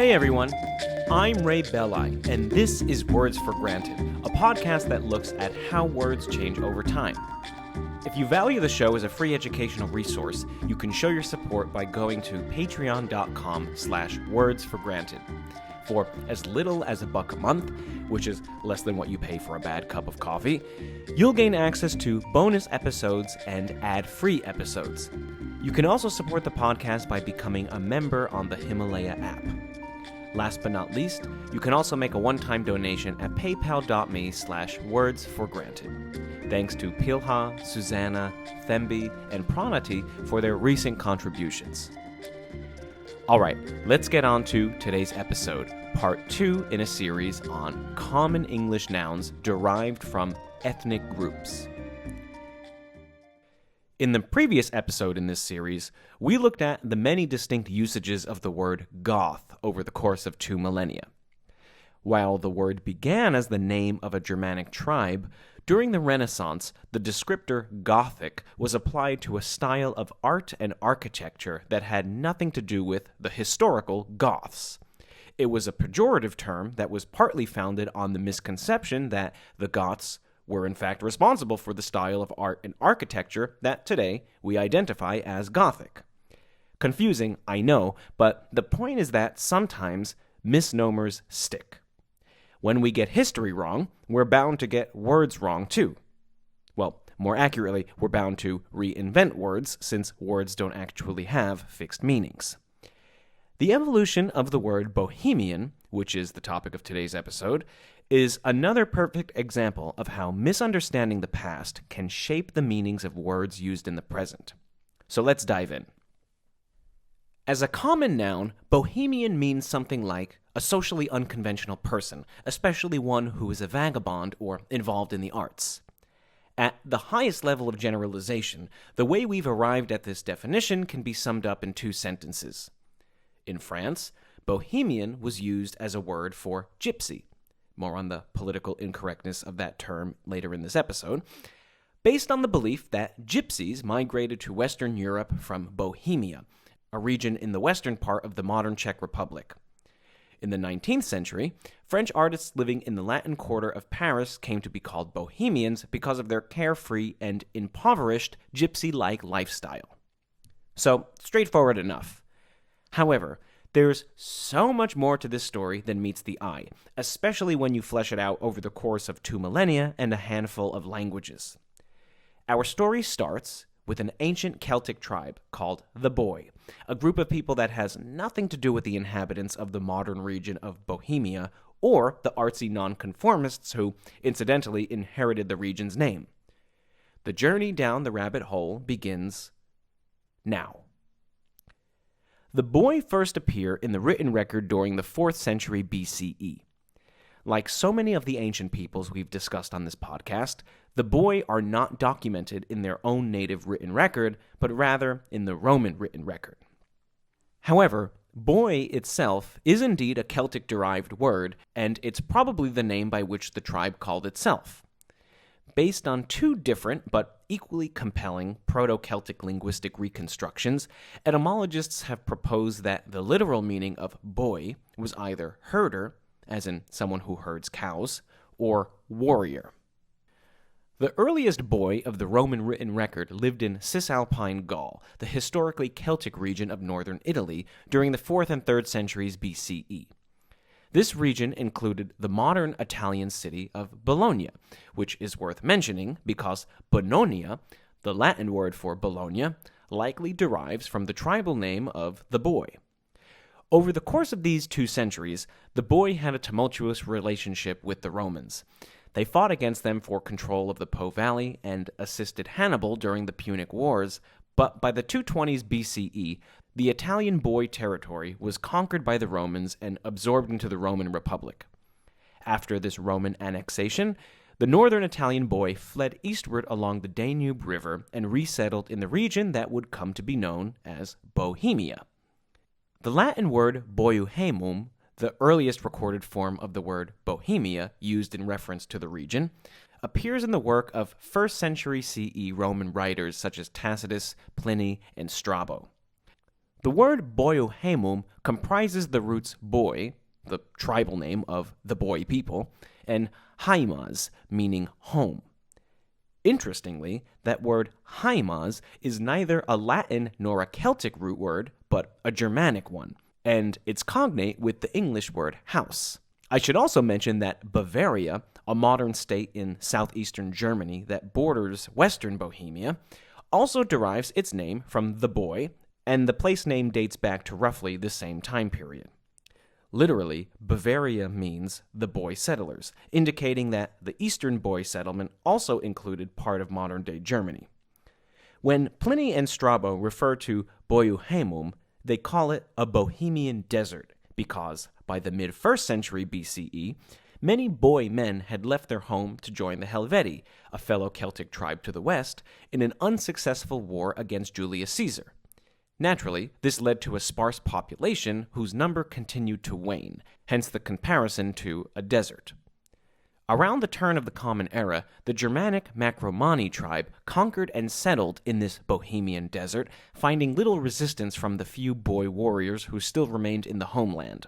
Hey everyone, I'm Ray Belli, and this is Words for Granted, a podcast that looks at how words change over time. If you value the show as a free educational resource, you can show your support by going to patreon.com/wordsforgranted. For as little as $1 a month, which is less than what you pay for a bad cup of coffee, you'll gain access to bonus episodes and ad-free episodes. You can also support the podcast by becoming a member on the Himalaya app. Last but not least, you can also make a one-time donation at paypal.me/wordsforgranted. Thanks to Pilha, Susanna, Thembi, and Pranati for their recent contributions. Alright, let's get on to today's episode, part 2 in a series on common English nouns derived from ethnic groups. In the previous episode in this series, we looked at the many distinct usages of the word Goth over the course of 2 millennia. While the word began as the name of a Germanic tribe, during the Renaissance, the descriptor Gothic was applied to a style of art and architecture that had nothing to do with the historical Goths. It was a pejorative term that was partly founded on the misconception that the Goths were in fact responsible for the style of art and architecture that today we identify as Gothic. Confusing, I know, but the point is that sometimes misnomers stick. When we get history wrong, we're bound to get words wrong too. Well, more accurately, we're bound to reinvent words since words don't actually have fixed meanings. The evolution of the word Bohemian, which is the topic of today's episode, is another perfect example of how misunderstanding the past can shape the meanings of words used in the present. So let's dive in. As a common noun, Bohemian means something like a socially unconventional person, especially one who is a vagabond or involved in the arts. At the highest level of generalization, the way we've arrived at this definition can be summed up in 2 sentences. In France, Bohemian was used as a word for gypsy. More on the political incorrectness of that term later in this episode, based on the belief that gypsies migrated to Western Europe from Bohemia, a region in the western part of the modern Czech Republic. In the 19th century, French artists living in the Latin Quarter of Paris came to be called Bohemians because of their carefree and impoverished gypsy-like lifestyle. So, straightforward enough. However, there's so much more to this story than meets the eye, especially when you flesh it out over the course of 2 millennia and a handful of languages. Our story starts with an ancient Celtic tribe called the Boii, a group of people that has nothing to do with the inhabitants of the modern region of Bohemia or the artsy nonconformists who, incidentally, inherited the region's name. The journey down the rabbit hole begins now. The Boii first appear in the written record during the 4th century BCE. Like so many of the ancient peoples we've discussed on this podcast, the Boii are not documented in their own native written record, but rather in the Roman written record. However, Boii itself is indeed a Celtic-derived word, and it's probably the name by which the tribe called itself. Based on 2 different but equally compelling Proto-Celtic linguistic reconstructions, etymologists have proposed that the literal meaning of Boii was either herder, as in someone who herds cows, or warrior. The earliest Boii of the Roman written record lived in Cisalpine Gaul, the historically Celtic region of northern Italy, during the 4th and 3rd centuries BCE. This region included the modern Italian city of Bologna, which is worth mentioning because Bononia, the Latin word for Bologna, likely derives from the tribal name of the Boii. Over the course of these 2 centuries, the Boii had a tumultuous relationship with the Romans. They fought against them for control of the Po Valley and assisted Hannibal during the Punic Wars, but by the 220s BCE, the Italian Boii territory was conquered by the Romans and absorbed into the Roman Republic. After this Roman annexation, the northern Italian Boii fled eastward along the Danube River and resettled in the region that would come to be known as Bohemia. The Latin word Boiuhemum, the earliest recorded form of the word Bohemia used in reference to the region, appears in the work of 1st century CE Roman writers such as Tacitus, Pliny, and Strabo. The word Bohemum comprises the roots boy, the tribal name of the boy people, and haimas, meaning home. Interestingly, that word haimas is neither a Latin nor a Celtic root word, but a Germanic one, and it's cognate with the English word house. I should also mention that Bavaria, a modern state in southeastern Germany that borders western Bohemia, also derives its name from the boy, and the place name dates back to roughly the same time period. Literally, Bavaria means the boy settlers, indicating that the eastern boy settlement also included part of modern-day Germany. When Pliny and Strabo refer to Bohemum, they call it a Bohemian desert because, by the mid-1st century BCE, many boy men had left their home to join the Helvetii, a fellow Celtic tribe to the west, in an unsuccessful war against Julius Caesar. Naturally, this led to a sparse population whose number continued to wane, hence the comparison to a desert. Around the turn of the Common Era, the Germanic Macromani tribe conquered and settled in this Bohemian desert, finding little resistance from the few boy warriors who still remained in the homeland.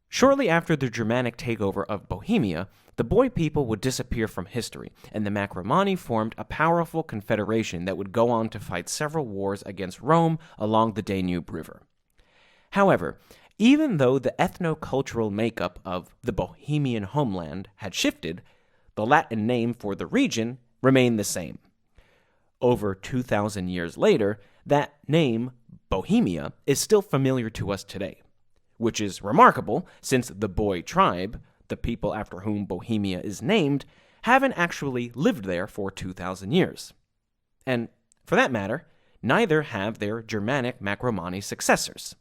Shortly after the Germanic takeover of Bohemia, the boy people would disappear from history, and the Macromani formed a powerful confederation that would go on to fight several wars against Rome along the Danube River. However, even though the ethno-cultural makeup of the Bohemian homeland had shifted, the Latin name for the region remained the same. Over 2,000 years later, that name, Bohemia, is still familiar to us today, which is remarkable since the Boy tribe, the people after whom Bohemia is named, haven't actually lived there for 2,000 years. And, for that matter, neither have their Germanic Macromani successors.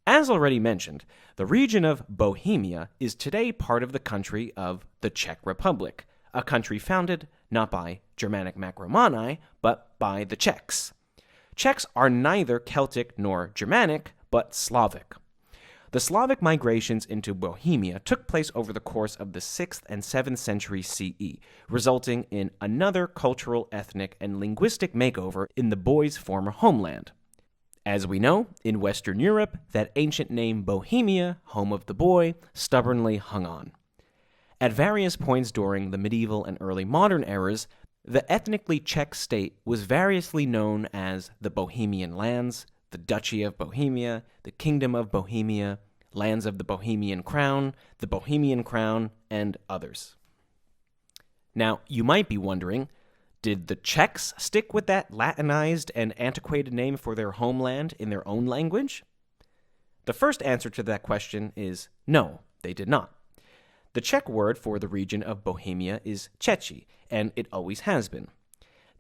As already mentioned, the region of Bohemia is today part of the country of the Czech Republic, a country founded not by Germanic Macromani, but by the Czechs. Czechs are neither Celtic nor Germanic, but Slavic. The Slavic migrations into Bohemia took place over the course of the 6th and 7th century CE, resulting in another cultural, ethnic, and linguistic makeover in the boy's former homeland. As we know, in Western Europe, that ancient name Bohemia, home of the boy, stubbornly hung on. At various points during the medieval and early modern eras, the ethnically Czech state was variously known as the Bohemian lands, the Duchy of Bohemia, the Kingdom of Bohemia, lands of the Bohemian Crown, the Bohemian Crown, and others. Now, you might be wondering, did the Czechs stick with that Latinized and antiquated name for their homeland in their own language? The first answer to that question is no, they did not. The Czech word for the region of Bohemia is Češi, and it always has been.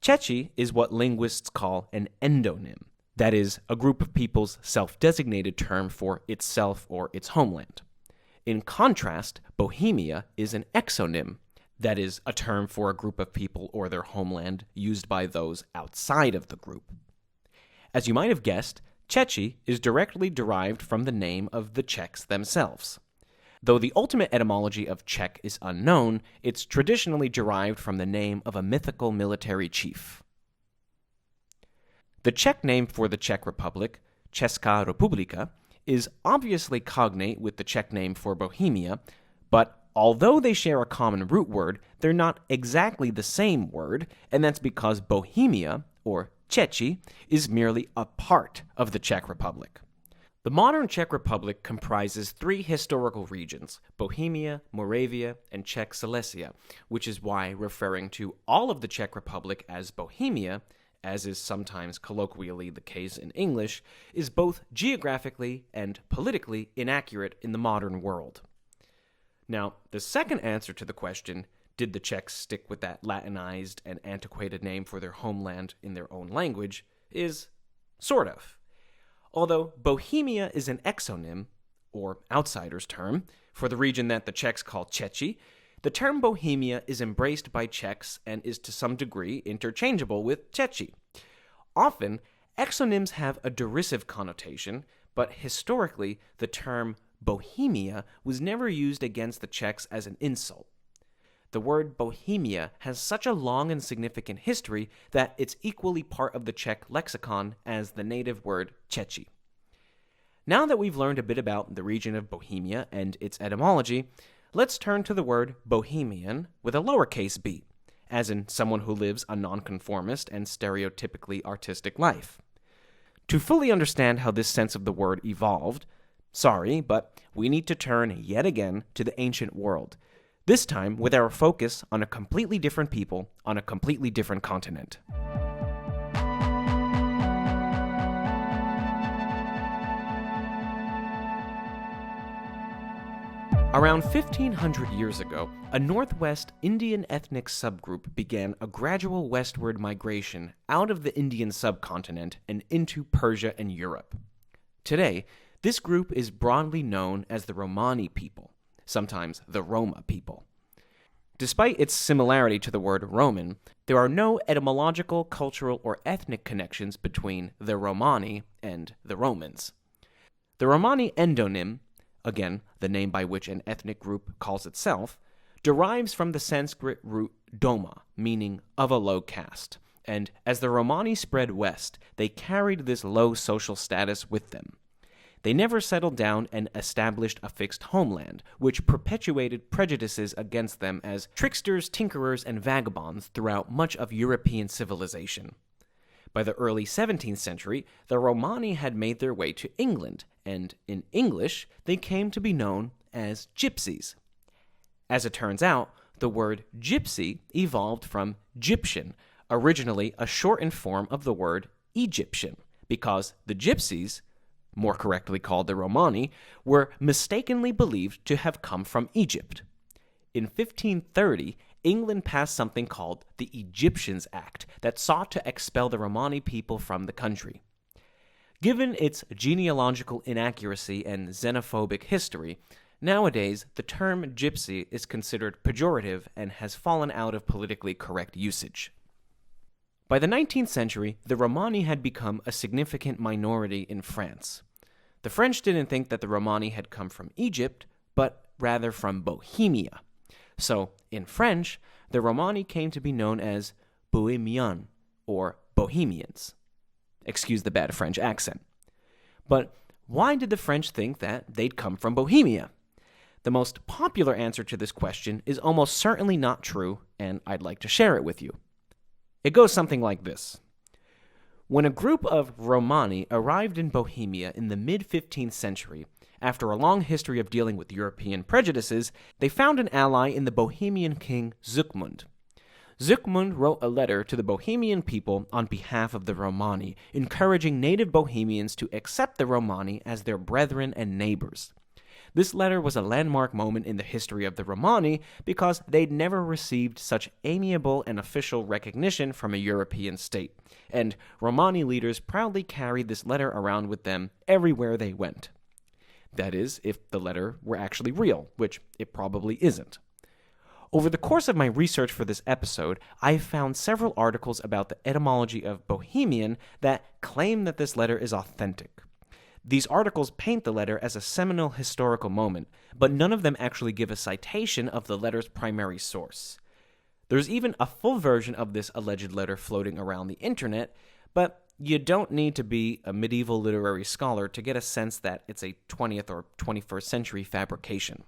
Češi is what linguists call an endonym. That is, a group of people's self-designated term for itself or its homeland. In contrast, Bohemia is an exonym. That is, a term for a group of people or their homeland used by those outside of the group. As you might have guessed, Češi is directly derived from the name of the Czechs themselves. Though the ultimate etymology of Czech is unknown, it's traditionally derived from the name of a mythical military chief. The Czech name for the Czech Republic, Česká republika, is obviously cognate with the Czech name for Bohemia, but although they share a common root word, they're not exactly the same word, and that's because Bohemia, or Češi, is merely a part of the Czech Republic. The modern Czech Republic comprises 3 historical regions, Bohemia, Moravia, and Czech Silesia, which is why referring to all of the Czech Republic as Bohemia, as is sometimes colloquially the case in English, is both geographically and politically inaccurate in the modern world. Now, the second answer to the question, did the Czechs stick with that Latinized and antiquated name for their homeland in their own language, is sort of. Although Bohemia is an exonym, or outsider's term, for the region that the Czechs call Češi, the term Bohemia is embraced by Czechs and is to some degree interchangeable with Češi. Often, exonyms have a derisive connotation, but historically, the term Bohemia was never used against the Czechs as an insult. The word Bohemia has such a long and significant history that it's equally part of the Czech lexicon as the native word Češi. Now that we've learned a bit about the region of Bohemia and its etymology, let's turn to the word Bohemian with a lowercase b, as in someone who lives a nonconformist and stereotypically artistic life. To fully understand how this sense of the word evolved, sorry, but we need to turn yet again to the ancient world, this time with our focus on a completely different people on a completely different continent. Around 1500 years ago, a northwest Indian ethnic subgroup began a gradual westward migration out of the Indian subcontinent and into Persia and Europe. Today, this group is broadly known as the Romani people, sometimes the Roma people. Despite its similarity to the word Roman, there are no etymological, cultural, or ethnic connections between the Romani and the Romans. The Romani endonym, again, the name by which an ethnic group calls itself, derives from the Sanskrit root doma, meaning of a low caste, and as the Romani spread west, they carried this low social status with them. They never settled down and established a fixed homeland, which perpetuated prejudices against them as tricksters, tinkerers, and vagabonds throughout much of European civilization. By the early 17th century, the Romani had made their way to England, and in English, they came to be known as gypsies. As it turns out, the word gypsy evolved from Gyptian, originally a shortened form of the word Egyptian, because the gypsies, more correctly called the Romani, were mistakenly believed to have come from Egypt. In 1530, England passed something called the Egyptians Act that sought to expel the Romani people from the country. Given its genealogical inaccuracy and xenophobic history, nowadays the term gypsy is considered pejorative and has fallen out of politically correct usage. By the 19th century, the Romani had become a significant minority in France. The French didn't think that the Romani had come from Egypt, but rather from Bohemia. So, in French, the Romani came to be known as Bohemian, or Bohemians. Excuse the bad French accent. But why did the French think that they'd come from Bohemia? The most popular answer to this question is almost certainly not true, and I'd like to share it with you. It goes something like this. When a group of Romani arrived in Bohemia in the mid-15th century, after a long history of dealing with European prejudices, they found an ally in the Bohemian king Zygmunt. Zygmunt wrote a letter to the Bohemian people on behalf of the Romani, encouraging native Bohemians to accept the Romani as their brethren and neighbors. This letter was a landmark moment in the history of the Romani because they'd never received such amiable and official recognition from a European state, and Romani leaders proudly carried this letter around with them everywhere they went. That is, if the letter were actually real, which it probably isn't. Over the course of my research for this episode, I've found several articles about the etymology of Bohemian that claim that this letter is authentic. These articles paint the letter as a seminal historical moment, but none of them actually give a citation of the letter's primary source. There's even a full version of this alleged letter floating around the internet, but you don't need to be a medieval literary scholar to get a sense that it's a 20th or 21st century fabrication.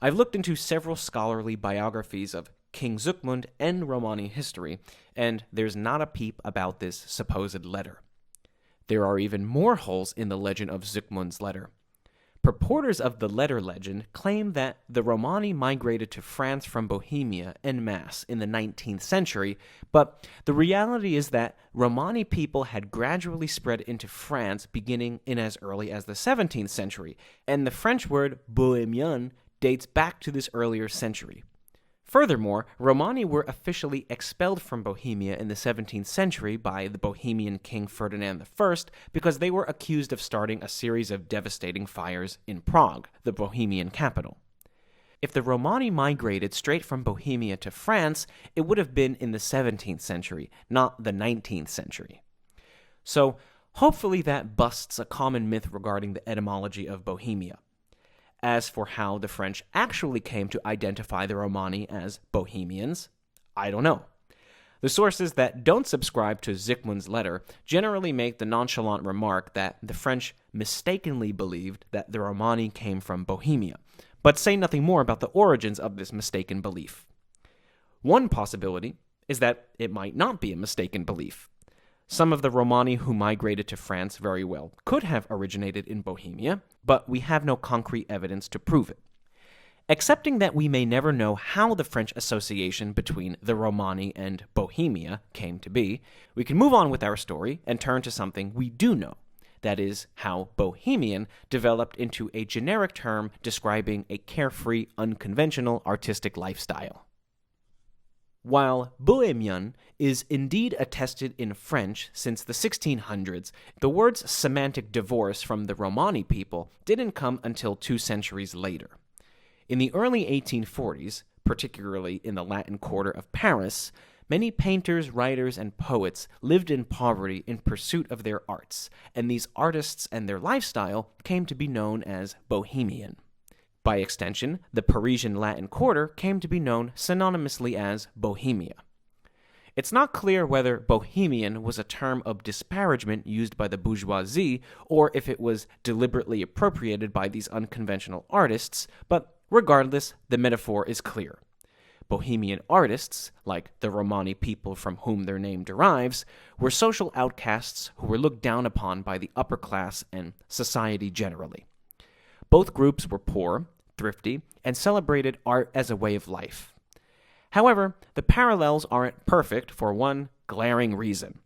I've looked into several scholarly biographies of King Zygmunt and Romani history, and there's not a peep about this supposed letter. There are even more holes in the legend of Zygmunt's letter. Purporters of the letter legend claim that the Romani migrated to France from Bohemia en masse in the 19th century, but the reality is that Romani people had gradually spread into France beginning in as early as the 17th century, and the French word Bohemian dates back to this earlier century. Furthermore, Romani were officially expelled from Bohemia in the 17th century by the Bohemian king Ferdinand I because they were accused of starting a series of devastating fires in Prague, the Bohemian capital. If the Romani migrated straight from Bohemia to France, it would have been in the 17th century, not the 19th century. So, hopefully that busts a common myth regarding the etymology of Bohemia. As for how the French actually came to identify the Romani as Bohemians, I don't know. The sources that don't subscribe to Zygmunt's letter generally make the nonchalant remark that the French mistakenly believed that the Romani came from Bohemia, but say nothing more about the origins of this mistaken belief. One possibility is that it might not be a mistaken belief. Some of the Romani who migrated to France very well could have originated in Bohemia, but we have no concrete evidence to prove it. Accepting that we may never know how the French association between the Romani and Bohemia came to be, we can move on with our story and turn to something we do know. That is, how Bohemian developed into a generic term describing a carefree, unconventional artistic lifestyle. While Bohemian is indeed attested in French since the 1600s, the word's semantic divorce from the Romani people didn't come until 2 centuries later. In the early 1840s, particularly in the Latin Quarter of Paris, many painters, writers, and poets lived in poverty in pursuit of their arts, and these artists and their lifestyle came to be known as Bohemian. By extension, the Parisian Latin Quarter came to be known synonymously as Bohemia. It's not clear whether Bohemian was a term of disparagement used by the bourgeoisie or if it was deliberately appropriated by these unconventional artists, but regardless, the metaphor is clear. Bohemian artists, like the Romani people from whom their name derives, were social outcasts who were looked down upon by the upper class and society generally. Both groups were poor, thrifty, and celebrated art as a way of life. However, the parallels aren't perfect for one glaring reason.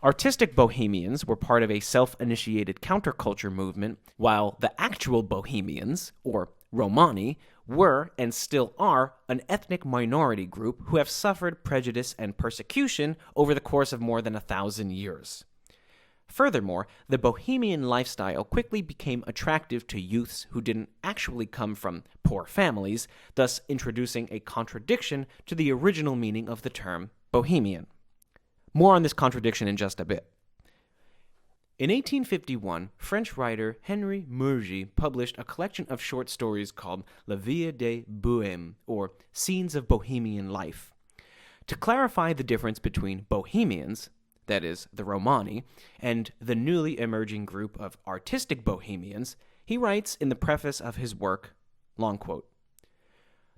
Artistic Bohemians were part of a self-initiated counterculture movement, while the actual Bohemians, or Romani, were and still are an ethnic minority group who have suffered prejudice and persecution over the course of more than 1,000 years. Furthermore, the Bohemian lifestyle quickly became attractive to youths who didn't actually come from poor families, thus introducing a contradiction to the original meaning of the term Bohemian. More on this contradiction in just a bit. In 1851, French writer Henri Murgy published a collection of short stories called La Vie de Bohème, or Scenes of Bohemian Life. To clarify the difference between Bohemians, that is, the Romani, and the newly emerging group of artistic Bohemians, he writes in the preface of his work, long quote,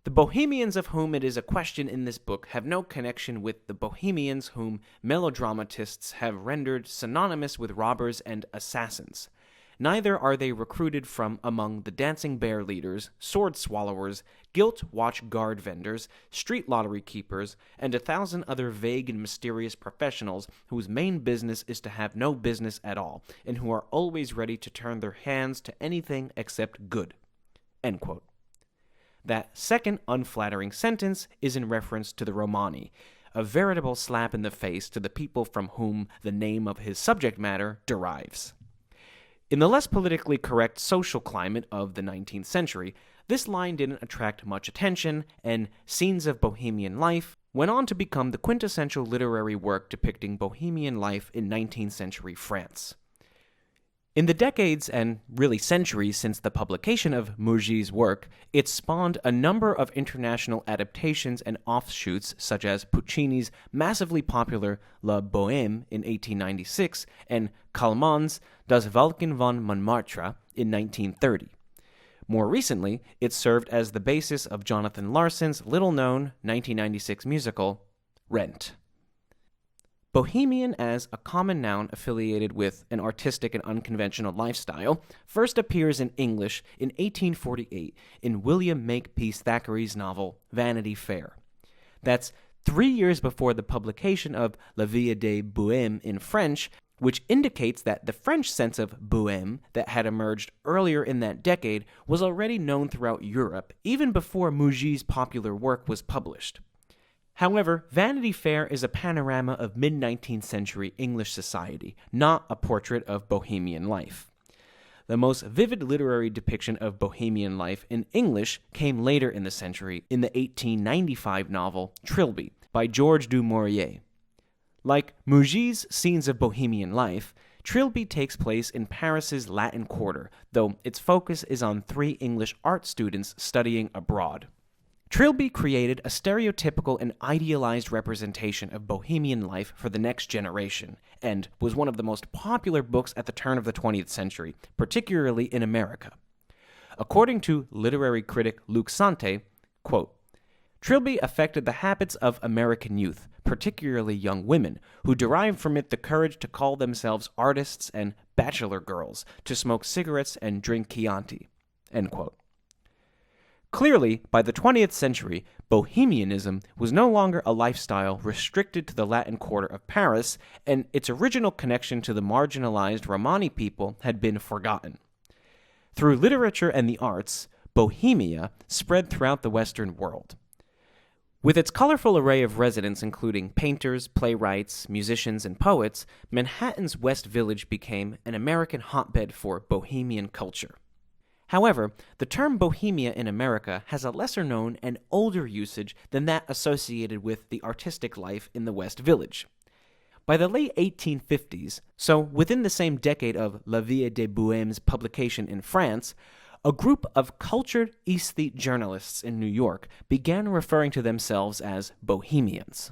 "The Bohemians of whom it is a question in this book have no connection with the Bohemians whom melodramatists have rendered synonymous with robbers and assassins. Neither are they recruited from among the dancing bear leaders, sword swallowers, gilt watch guard vendors, street lottery keepers, and 1,000 other vague and mysterious professionals whose main business is to have no business at all, and who are always ready to turn their hands to anything except good." End quote. That second unflattering sentence is in reference to the Romani, a veritable slap in the face to the people from whom the name of his subject matter derives. In the less politically correct social climate of the 19th century, this line didn't attract much attention, and Scenes of Bohemian Life went on to become the quintessential literary work depicting Bohemian life in 19th century France. In the decades and really centuries since the publication of Murgy's work, it spawned a number of international adaptations and offshoots, such as Puccini's massively popular La Bohème in 1896 and Kallman's Das Walken von Montmartre in 1930. More recently, it served as the basis of Jonathan Larson's little-known 1996 musical, Rent. Bohemian as a common noun affiliated with an artistic and unconventional lifestyle first appears in English in 1848 in William Makepeace Thackeray's novel Vanity Fair. That's 3 years before the publication of La Vie de Bohème in French, which indicates that the French sense of bohème that had emerged earlier in that decade was already known throughout Europe even before Murgy's popular work was published. However, Vanity Fair is a panorama of mid-19th century English society, not a portrait of Bohemian life. The most vivid literary depiction of Bohemian life in English came later in the century in the 1895 novel Trilby by George du Maurier. Like Murgy's Scenes of Bohemian Life, Trilby takes place in Paris's Latin Quarter, though its focus is on 3 English art students studying abroad. Trilby created a stereotypical and idealized representation of Bohemian life for the next generation, and was one of the most popular books at the turn of the 20th century, particularly in America. According to literary critic Luc Sante, quote, Trilby affected the habits of American youth, particularly young women, who derived from it the courage to call themselves artists and bachelor girls, to smoke cigarettes and drink Chianti. End quote. Clearly, by the 20th century, Bohemianism was no longer a lifestyle restricted to the Latin Quarter of Paris, and its original connection to the marginalized Romani people had been forgotten. Through literature and the arts, Bohemia spread throughout the Western world. With its colorful array of residents including painters, playwrights, musicians, and poets, Manhattan's West Village became an American hotbed for Bohemian culture. However, the term Bohemia in America has a lesser-known and older usage than that associated with the artistic life in the West Village. By the late 1850s, so within the same decade of La Vie de Bohème's publication in France, a group of cultured aesthete journalists in New York began referring to themselves as Bohemians.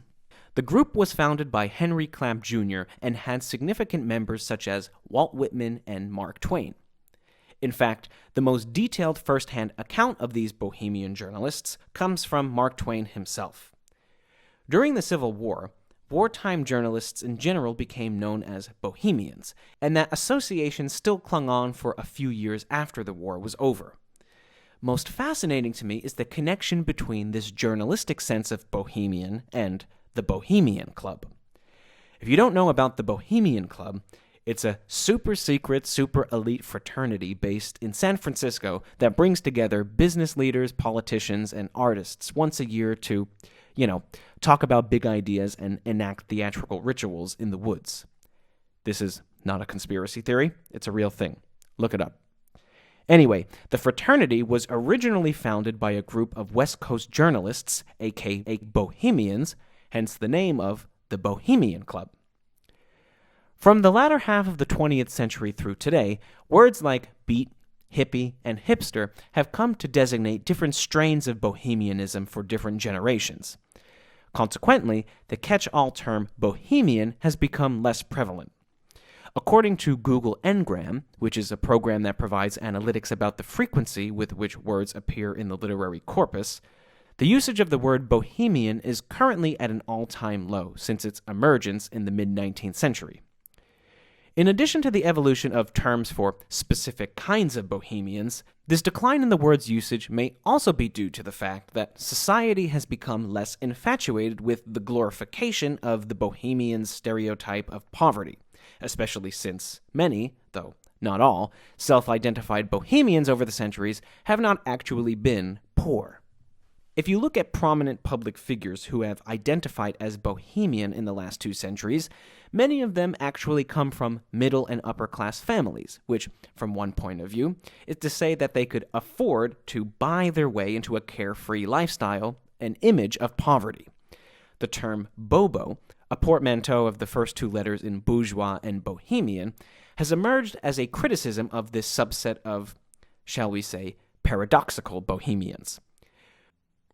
The group was founded by Henry Clapp Jr. and had significant members such as Walt Whitman and Mark Twain. In fact, the most detailed first-hand account of these Bohemian journalists comes from Mark Twain himself. During the Civil War, wartime journalists in general became known as Bohemians, and that association still clung on for a few years after the war was over. Most fascinating to me is the connection between this journalistic sense of Bohemian and the Bohemian Club. If you don't know about the Bohemian Club, it's a super secret, super elite fraternity based in San Francisco that brings together business leaders, politicians, and artists once a year to, talk about big ideas and enact theatrical rituals in the woods. This is not a conspiracy theory, it's a real thing. Look it up. Anyway, the fraternity was originally founded by a group of West Coast journalists, aka Bohemians, hence the name of the Bohemian Club. From the latter half of the 20th century through today, words like beat, hippie, and hipster have come to designate different strains of bohemianism for different generations. Consequently, the catch-all term bohemian has become less prevalent. According to Google Ngram, which is a program that provides analytics about the frequency with which words appear in the literary corpus, the usage of the word bohemian is currently at an all-time low since its emergence in the mid-19th century. In addition to the evolution of terms for specific kinds of bohemians, this decline in the word's usage may also be due to the fact that society has become less infatuated with the glorification of the bohemian's stereotype of poverty, especially since many, though not all, self-identified bohemians over the centuries have not actually been poor. If you look at prominent public figures who have identified as Bohemian in the last 2 centuries, many of them actually come from middle and upper class families, which, from one point of view, is to say that they could afford to buy their way into a carefree lifestyle, an image of poverty. The term bobo, a portmanteau of the first 2 letters in bourgeois and bohemian, has emerged as a criticism of this subset of, shall we say, paradoxical bohemians.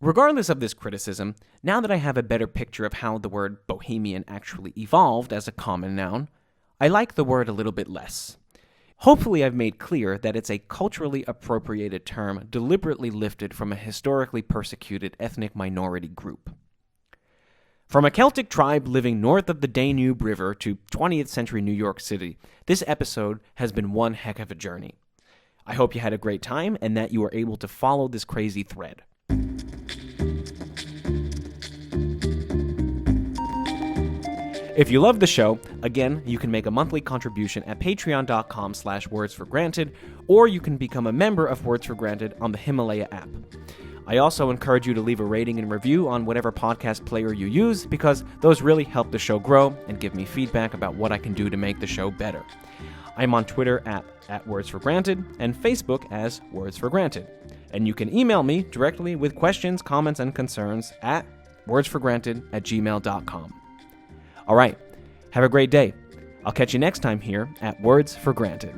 Regardless of this criticism, now that I have a better picture of how the word bohemian actually evolved as a common noun, I like the word a little bit less. Hopefully I've made clear that it's a culturally appropriated term deliberately lifted from a historically persecuted ethnic minority group. From a Celtic tribe living north of the Danube River to 20th century New York City, this episode has been one heck of a journey. I hope you had a great time and that you were able to follow this crazy thread. If you love the show, again, you can make a monthly contribution at patreon.com/wordsforgranted, or you can become a member of Words for Granted on the Himalaya app. I also encourage you to leave a rating and review on whatever podcast player you use, because those really help the show grow and give me feedback about what I can do to make the show better. I'm on Twitter at Words for Granted and Facebook as Words for Granted. And you can email me directly with questions, comments, and concerns at wordsforgranted@gmail.com. All right, have a great day. I'll catch you next time here at Words for Granted.